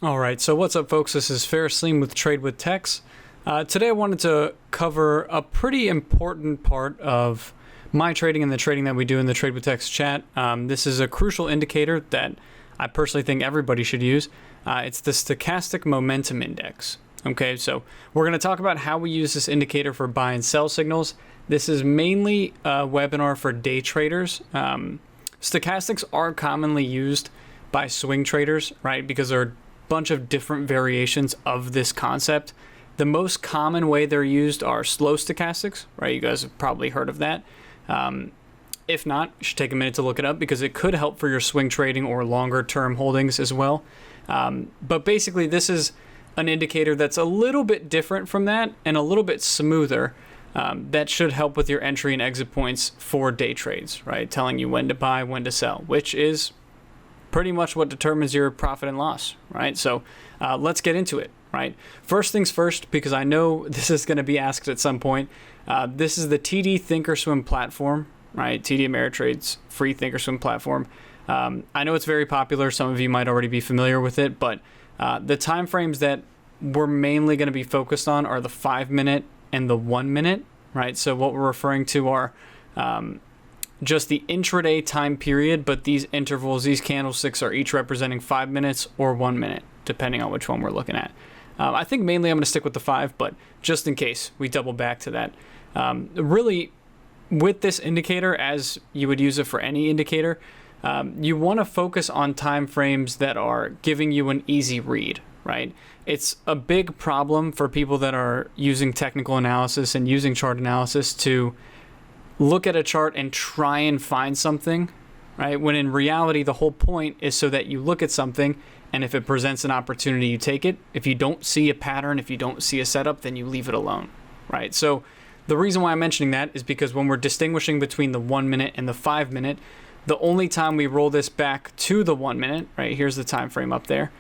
All right, so what's up, folks? This is Faris with Trade with Tex. Today I wanted to cover a pretty important part of my trading and the trading that we do in the Trade with Tex chat. This is a crucial indicator that I personally think everybody should use. It's the Stochastic Momentum Index. Okay, so we're going to talk about how we use this indicator for buy and sell signals. This is mainly a webinar for day traders. Stochastics are commonly used by swing traders, right? Because there are a bunch of different variations of this concept. The most common way they're used are slow stochastics, right? You guys have probably heard of that. If not, you should take a minute to look it up because it could help for your swing trading or longer term holdings as well. But basically, this is an indicator that's a little bit different from that and a little bit smoother. That should help with your entry and exit points for day trades, right? Telling you when to buy, when to sell, which is pretty much what determines your profit and loss, right? So let's get into it, right? First things first, because I know this is going to be asked at some point. This is the TD Thinkorswim platform, right? TD Ameritrade's free Thinkorswim platform. I know it's very popular. Some of you might already be familiar with it, but the time frames that we're mainly going to be focused on are the 5 minute and the 1 minute, right? So what we're referring to are just the intraday time period, but these intervals, these candlesticks are each representing 5 minutes or 1 minute, depending on which one we're looking at. I think mainly I'm going to stick with the 5, but just in case we double back to that. Really, with this indicator, as you would use it for any indicator, you want to focus on time frames that are giving you an easy read, right? It's a big problem for people that are using technical analysis and using chart analysis to look at a chart and try and find something, right? When in reality, the whole point is so that you look at something, and if it presents an opportunity, you take it. If you don't see a pattern, if you don't see a setup, then you leave it alone, right? So the reason why I'm mentioning that is because when we're distinguishing between the 1 minute and the 5 minute, the only time we roll this back to the 1 minute, right? Here's the time frame up there.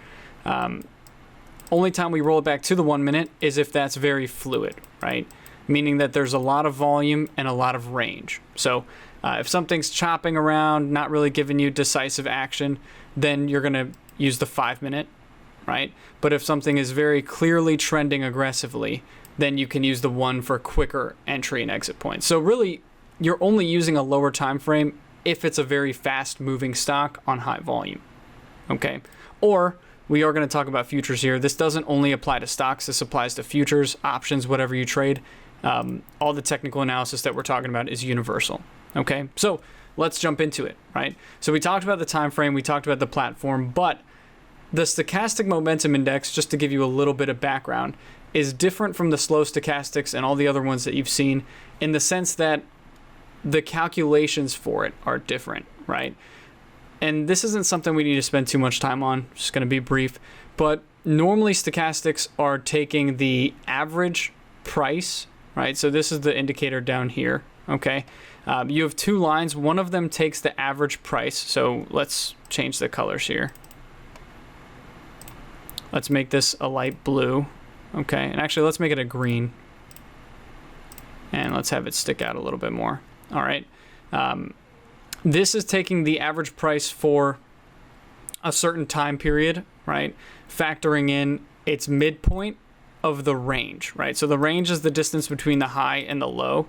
Only time we roll it back to the 1 minute is if that's very fluid, right? Meaning that there's a lot of volume and a lot of range. So if something's chopping around, not really giving you decisive action, then you're going to use the 5 minute, right? But if something is very clearly trending aggressively, then you can use the 1 for quicker entry and exit points. So really, you're only using a lower time frame if it's a very fast moving stock on high volume, okay? Or we are going to talk about futures here. This doesn't only apply to stocks. This applies to futures, options, whatever you trade. All the technical analysis that we're talking about is universal, okay? So let's jump into it, right? So we talked about the time frame, we talked about the platform, but the Stochastic Momentum Index, just to give you a little bit of background, is different from the slow stochastics and all the other ones that you've seen in the sense that the calculations for it are different, right? And this isn't something we need to spend too much time on, just going to be brief, but normally stochastics are taking the average price, right? So this is the indicator down here, okay? You have two lines. One of them takes the average price. So let's change the colors here. Let's make this a light blue, okay? And actually, let's make it a green. And let's have it stick out a little bit more. All right. This is taking the average price for a certain time period, right? Factoring in its midpoint of the range, right? So the range is the distance between the high and the low,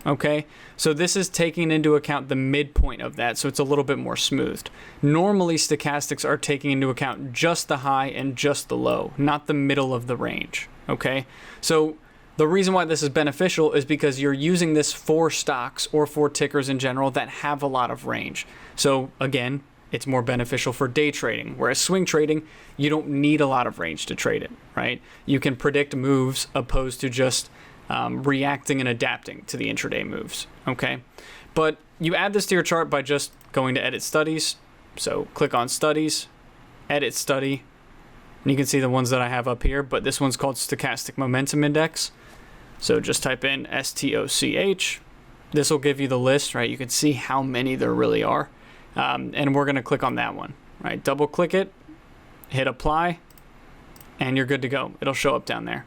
okay? So this is taking into account the midpoint of that, so it's a little bit more smoothed. Normally, stochastics are taking into account just the high and just the low, not the middle of the range, okay? So the reason why this is beneficial is because you're using this for stocks or for tickers in general that have a lot of range. So again, it's more beneficial for day trading, whereas swing trading, you don't need a lot of range to trade it, right? You can predict moves opposed to just reacting and adapting to the intraday moves, okay? But you add this to your chart by just going to Edit Studies. So click on Studies, Edit Study, and you can see the ones that I have up here, but this one's called Stochastic Momentum Index. So just type in STOCH. This will give you the list, right? You can see how many there really are. And we're going to click on that one, right? Double click it, hit apply, and you're good to go. It'll show up down there.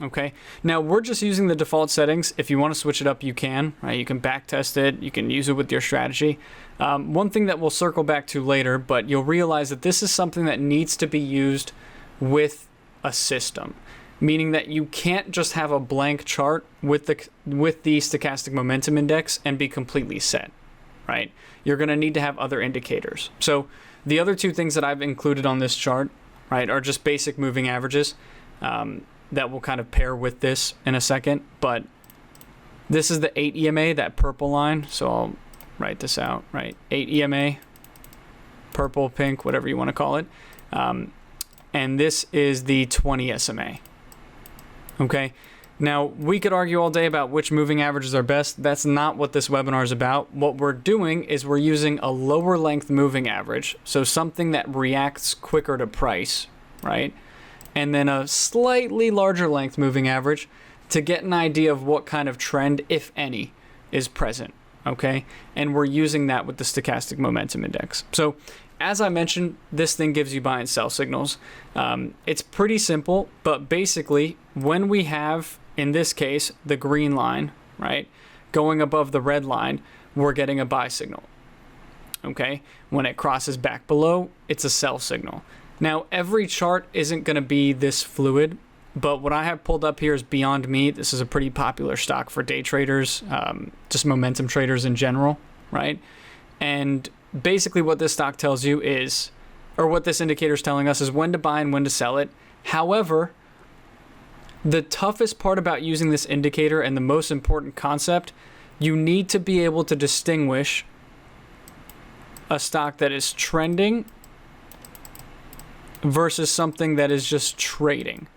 Okay. Now we're just using the default settings. If you want to switch it up, you can, right? You can back test it. You can use it with your strategy. One thing that we'll circle back to later, but you'll realize that this is something that needs to be used with a system, meaning that you can't just have a blank chart with the Stochastic Momentum Index and be completely set, right? You're going to need to have other indicators. So the other two things that I've included on this chart, right, are just basic moving averages that will kind of pair with this in a second. But this is the 8 EMA, that purple line. So I'll write this out, right? 8 EMA, purple, pink, whatever you want to call it. And this is the 20 SMA. Okay. Now, we could argue all day about which moving averages are best. That's not what this webinar is about. What we're doing is we're using a lower length moving average, so something that reacts quicker to price, right? And then a slightly larger length moving average to get an idea of what kind of trend, if any, is present, okay? And we're using that with the Stochastic Momentum Index. So, as I mentioned, this thing gives you buy and sell signals. It's pretty simple, but basically, when we have, in this case, the green line, right, going above the red line, we're getting a buy signal, okay? When it crosses back below, it's a sell signal. Now, every chart isn't going to be this fluid, but what I have pulled up here is Beyond Meat. This is a pretty popular stock for day traders, just momentum traders in general, right? And basically what this stock tells you is, or what this indicator is telling us, is when to buy and when to sell it. However, the toughest part about using this indicator and the most important concept, you need to be able to distinguish a stock that is trending versus something that is just trading.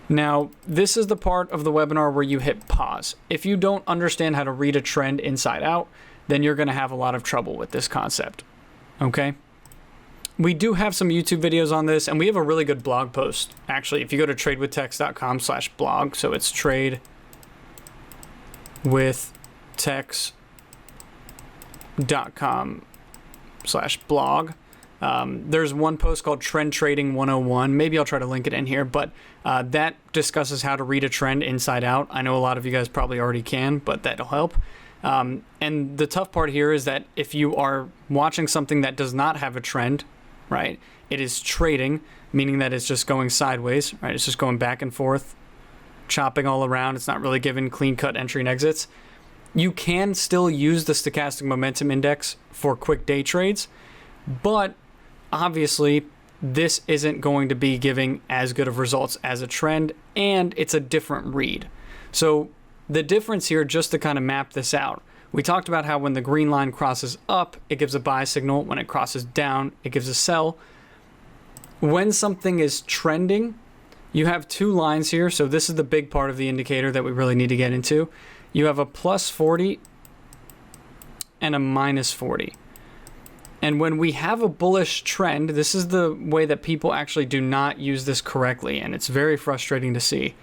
Now, this is the part of the webinar where you hit pause. If you don't understand how to read a trend inside out, then you're going to have a lot of trouble with this concept, okay? We do have some YouTube videos on this, and we have a really good blog post. Actually, if you go to tradewithtex.com/blog, so it's tradewithtex.com/blog. There's one post called Trend Trading 101. Maybe I'll try to link it in here, but that discusses how to read a trend inside out. I know a lot of you guys probably already can, but that'll help. And the tough part here is that if you are watching something that does not have a trend, right, it is trading, meaning that it's just going sideways, right? It's just going back and forth, chopping all around. It's not really giving clean-cut entry and exits. You can still use the Stochastic Momentum Index for quick day trades, but obviously this isn't going to be giving as good of results as a trend, and it's a different read. So the difference here, just to kind of map this out, we talked about how when the green line crosses up, it gives a buy signal. When it crosses down, it gives a sell. When something is trending, you have two lines here. So this is the big part of the indicator that we really need to get into. You have a plus 40 and a minus 40. And when we have a bullish trend, this is the way that people actually do not use this correctly, and it's very frustrating to see.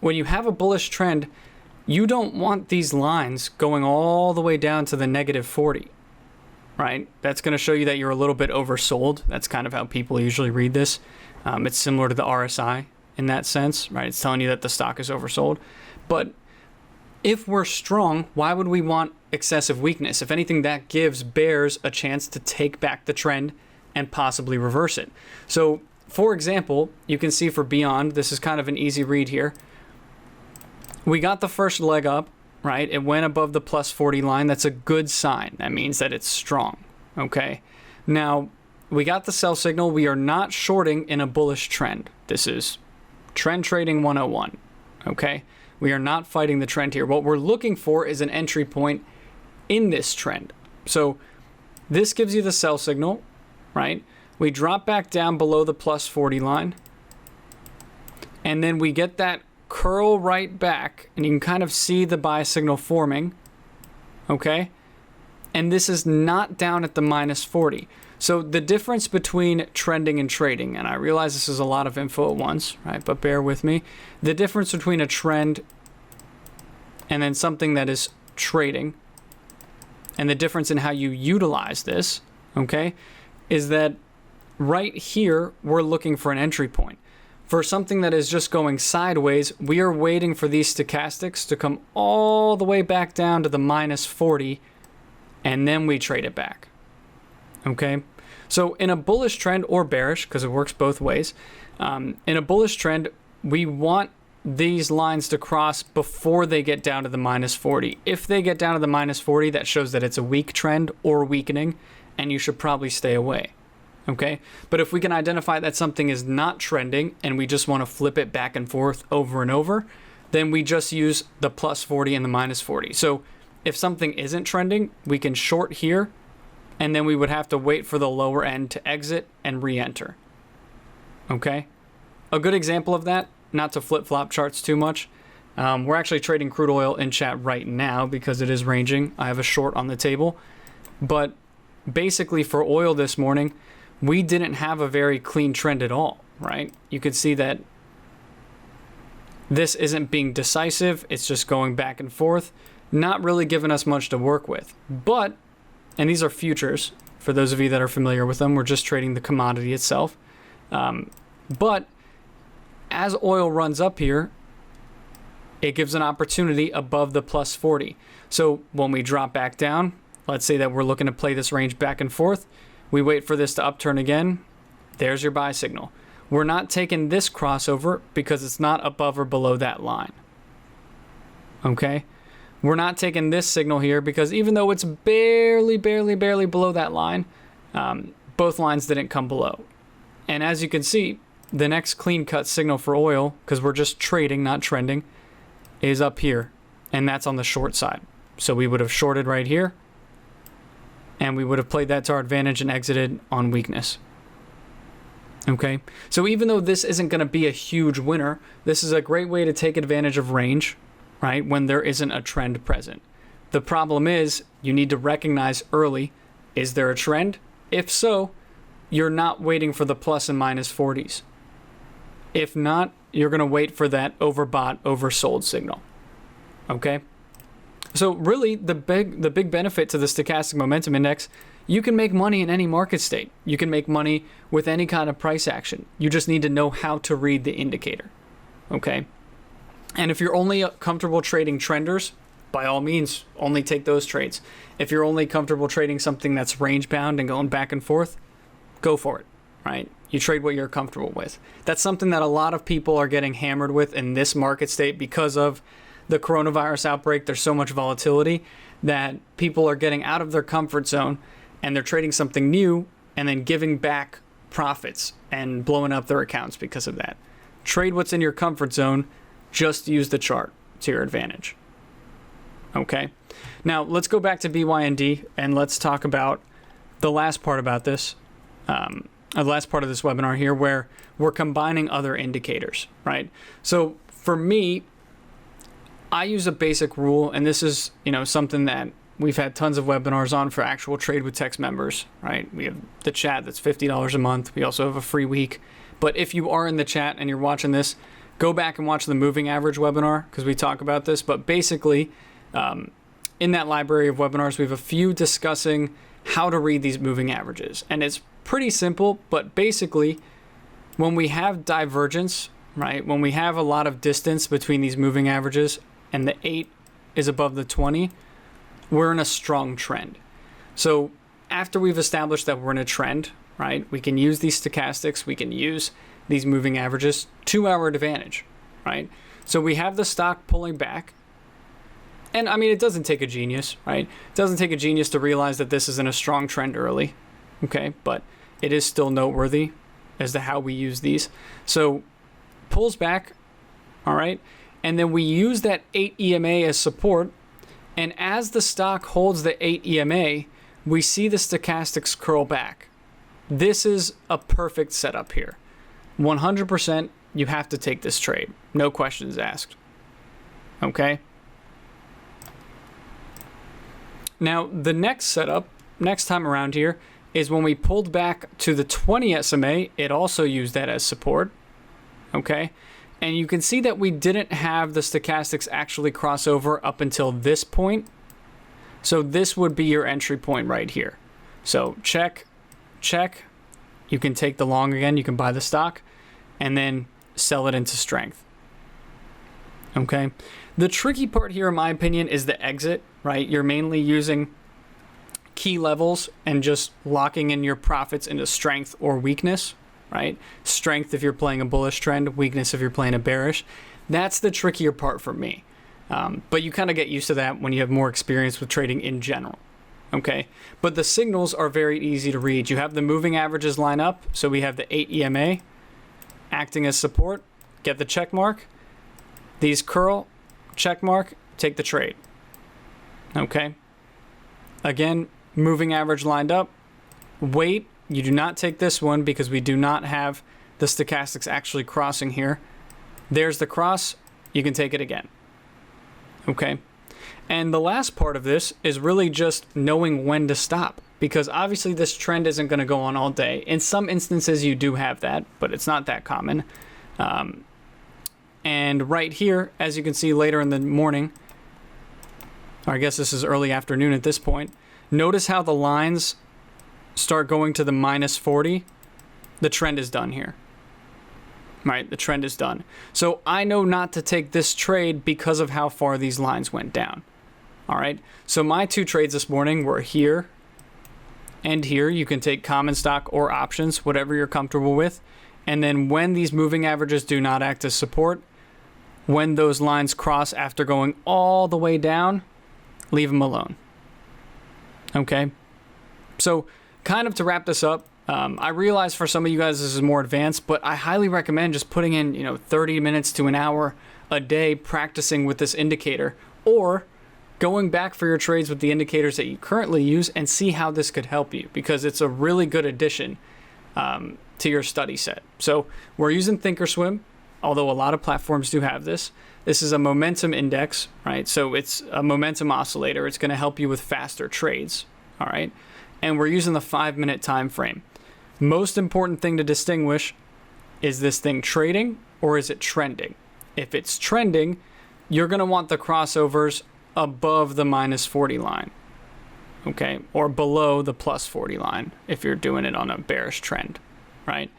When you have a bullish trend, you don't want these lines going all the way down to the negative 40, right? That's going to show you that you're a little bit oversold. That's kind of how people usually read this. It's similar to the RSI in that sense, right? It's telling you that the stock is oversold. But if we're strong, why would we want excessive weakness? If anything, that gives bears a chance to take back the trend and possibly reverse it. So, for example, you can see for Beyond, this is kind of an easy read here. We got the first leg up, right? It went above the plus 40 line. That's a good sign. That means that it's strong, okay? Now, we got the sell signal. We are not shorting in a bullish trend. This is Trend Trading 101, okay? We are not fighting the trend here. What we're looking for is an entry point in this trend. So this gives you the sell signal, right? We drop back down below the plus 40 line, and then we get that curl right back, and you can kind of see the buy signal forming, okay? And this is not down at the minus 40. So the difference between trending and trading, and I realize this is a lot of info at once, right? But bear with me. The difference between a trend and then something that is trading, and the difference in how you utilize this, okay, is that right here, we're looking for an entry point. For something that is just going sideways, we are waiting for these stochastics to come all the way back down to the minus 40, and then we trade it back. Okay? So in a bullish trend or bearish, because it works both ways, in a bullish trend, we want these lines to cross before they get down to the minus 40. If they get down to the minus 40, that shows that it's a weak trend or weakening, and you should probably stay away. Okay, but if we can identify that something is not trending and we just want to flip it back and forth over and over, then we just use the plus 40 and the minus 40. So if something isn't trending, we can short here, and then we would have to wait for the lower end to exit and re-enter. Okay, a good example of that, not to flip-flop charts too much, we're actually trading crude oil in chat right now because it is ranging. I have a short on the table, but basically for oil this morning, we didn't have a very clean trend at all, right? You could see that this isn't being decisive. It's just going back and forth, not really giving us much to work with. But, and these are futures, for those of you that are familiar with them, we're just trading the commodity itself. But as oil runs up here, it gives an opportunity above the plus 40. So when we drop back down, let's say that we're looking to play this range back and forth, we wait for this to upturn again, there's your buy signal. We're not taking this crossover because it's not above or below that line. Okay? We're not taking this signal here because even though it's barely below that line, both lines didn't come below. And as you can see, the next clean cut signal for oil, because we're just trading, not trending, is up here. And that's on the short side. So we would have shorted right here, and we would have played that to our advantage and exited on weakness. Okay, so even though this isn't going to be a huge winner, this is a great way to take advantage of range, right, when there isn't a trend present. The problem is you need to recognize early, is there a trend? If so, you're not waiting for the plus and minus 40s. If not, you're going to wait for that overbought, oversold signal. Okay? So really, the big benefit to the Stochastic Momentum Index, you can make money in any market state. You can make money with any kind of price action. You just need to know how to read the indicator. Okay? And if you're only comfortable trading trenders, by all means, only take those trades. If you're only comfortable trading something that's range bound and going back and forth, go for it, right? You trade what you're comfortable with. That's something that a lot of people are getting hammered with in this market state because of the coronavirus outbreak. There's so much volatility that people are getting out of their comfort zone and they're trading something new and then giving back profits and blowing up their accounts because of that. Trade what's in your comfort zone. Just use the chart to your advantage. Okay. Now let's go back to BYND and let's talk about the last part about this. The last part of this webinar here where we're combining other indicators, right? So for me, I use a basic rule, and this is, something that we've had tons of webinars on for actual Trade with Text members, right? We have the chat that's $50 a month. We also have a free week. But if you are in the chat and you're watching this, go back and watch the moving average webinar because we talk about this. But basically, in that library of webinars, we have a few discussing how to read these moving averages. And it's pretty simple, but basically, when we have divergence, right, when we have a lot of distance between these moving averages and the 8 is above the 20, we're in a strong trend. So after we've established that we're in a trend, right, we can use these stochastics, we can use these moving averages to our advantage, right? So we have the stock pulling back. And I mean, it doesn't take a genius, right? It doesn't take a genius to realize that this is in a strong trend early, okay? But it is still noteworthy as to how we use these. So pulls back, all right? And then we use that 8 EMA as support. And as the stock holds the 8 EMA, we see the stochastics curl back. This is a perfect setup here. 100% you have to take this trade. No questions asked. Okay? Now, the next setup, next time around here, is when we pulled back to the 20 SMA, it also used that as support. Okay? And you can see that we didn't have the stochastics actually cross over up until this point. So this would be your entry point right here. So check, check. You can take the long again. You can buy the stock and then sell it into strength. Okay. The tricky part here, in my opinion, is the exit, right? You're mainly using key levels and just locking in your profits into strength or weakness, right? Strength if you're playing a bullish trend, weakness if you're playing a bearish. That's the trickier part for me. But you kind of get used to that when you have more experience with trading in general. Okay, but the signals are very easy to read. You have the moving averages line up. So we have the 8 EMA acting as support. Get the check mark. These curl, check mark, take the trade. Okay. Again, moving average lined up. Wait, you do not take this one because we do not have the stochastics actually crossing here. There's the cross. You can take it again. Okay. And the last part of this is really just knowing when to stop, because obviously this trend isn't going to go on all day. In some instances you do have that, but it's not that common. And right here, as you can see later in the morning, or I guess this is early afternoon at this point, notice how the lines start going to the -40. The trend is done here. Right, the trend is done. So I know not to take this trade because of how far these lines went down. All right, so my two trades this morning were here and here. You can take common stock or options, whatever you're comfortable with. And then when these moving averages do not act as support, when those lines cross after going all the way down, leave them alone. Okay, so kind of to wrap this up, I realize for some of you guys this is more advanced, but I highly recommend just putting in 30 minutes to an hour a day practicing with this indicator, or going back for your trades with the indicators that you currently use and see how this could help you, because it's a really good addition to your study set. So we're using thinkorswim, although a lot of platforms do have this. This is a momentum index, right? So it's a momentum oscillator. It's going to help you with faster trades, all right? And we're using the 5-minute time frame. Most important thing to distinguish, is this thing trading or is it trending? If it's trending, you're going to want the crossovers above the -40 line, okay? Or below the +40 line if you're doing it on a bearish trend, right?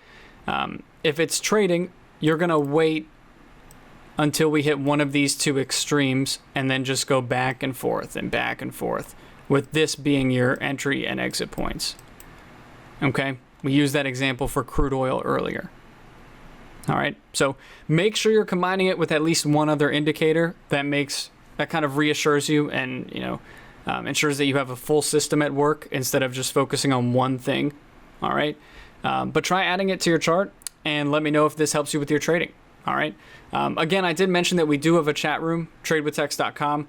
If it's trading, you're going to wait until we hit one of these two extremes and then just go back and forth, with this being your entry and exit points. Okay, we used that example for crude oil earlier. All right, so make sure you're combining it with at least one other indicator that kind of reassures you and ensures that you have a full system at work instead of just focusing on one thing. All right, but try adding it to your chart and let me know if this helps you with your trading. All right. Again, I did mention that we do have a chat room, tradewithtex.com.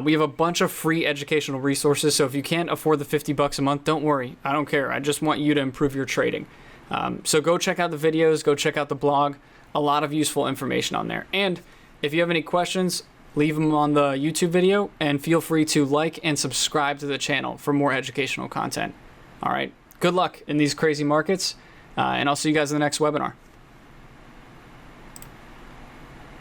We have a bunch of free educational resources. So if you can't afford the $50 a month, don't worry. I don't care. I just want you to improve your trading. So go check out the videos, go check out the blog. A lot of useful information on there. And if you have any questions, leave them on the YouTube video and feel free to like and subscribe to the channel for more educational content. All right. Good luck in these crazy markets. And I'll see you guys in the next webinar.